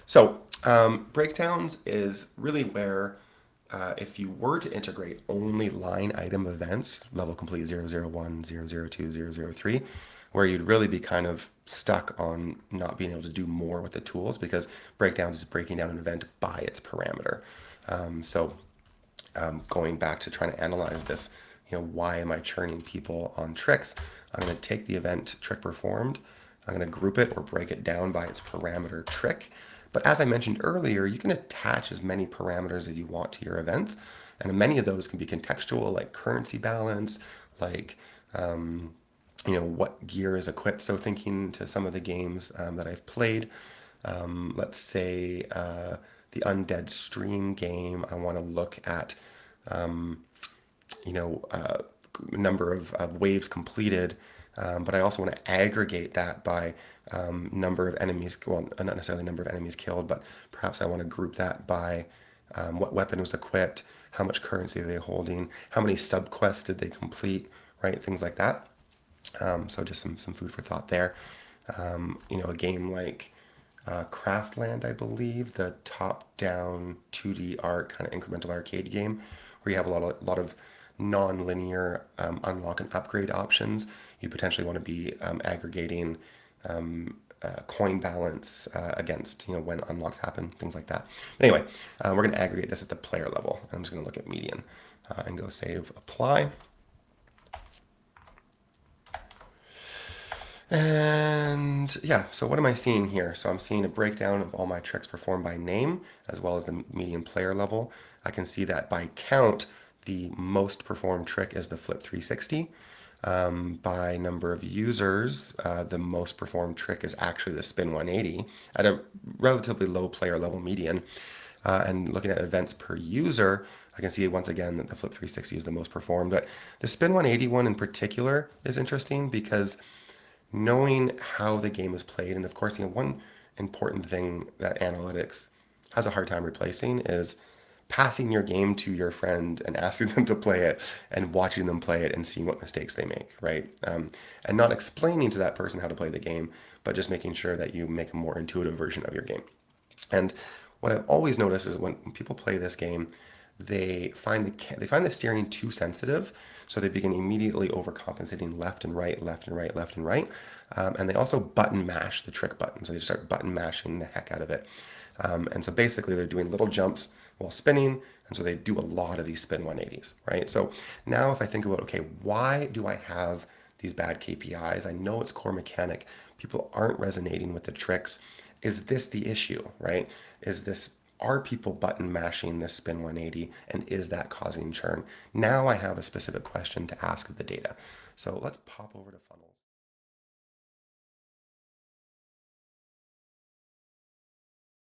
So breakdowns is really where if you were to integrate only line item events, level complete 001, 002, 003, where you'd really be kind of stuck on not being able to do more with the tools because breakdowns is breaking down an event by its parameter. Going back to trying to analyze this, why am I churning people on tricks? I'm going to take the event trick performed, I'm going to group it or break it down by its parameter trick. But as I mentioned earlier, you can attach as many parameters as you want to your events. And many of those can be contextual, like currency balance, like what gear is equipped. So thinking to some of the games that I've played, let's say the Undead Stream game, I want to look at you know, uh, number of waves completed, but I also want to aggregate that by number of enemies, well, not necessarily number of enemies killed, but perhaps I want to group that by what weapon was equipped, how much currency are they holding, how many subquests did they complete, right? Things like that. So just some food for thought there. A game like Craftland, I believe, the top-down 2D art kind of incremental arcade game, where you have a lot of non-linear unlock and upgrade options. You potentially want to be aggregating coin balance against when unlocks happen, things like that. But anyway, we're going to aggregate this at the player level. I'm just going to look at median and go save apply. And yeah, so what am I seeing here? So I'm seeing a breakdown of all my tricks performed by name, as well as the median player level. I can see that by count, the most performed trick is the flip 360. By number of users, the most performed trick is actually the spin 180 at a relatively low player level median. And looking at events per user, I can see once again that the flip 360 is the most performed. But the spin 180 one in particular is interesting because knowing how the game is played, and of course, one important thing that analytics has a hard time replacing is passing your game to your friend and asking them to play it and watching them play it and seeing what mistakes they make, right? And not explaining to that person how to play the game, but just making sure that you make a more intuitive version of your game. And what I've always noticed is when people play this game, they find the steering too sensitive, so they begin immediately overcompensating left and right, left and right, left and right, and they also button mash the trick button. So they just start button mashing the heck out of it, and so basically they're doing little jumps while spinning, and so they do a lot of these spin 180s, right? So now if I think about, okay, why do I have these bad KPIs? I know it's core mechanic. People aren't resonating with the tricks. Is this the issue, right? Are people button mashing this spin 180 and is that causing churn? Now I have a specific question to ask of the data. So let's pop over to funnel.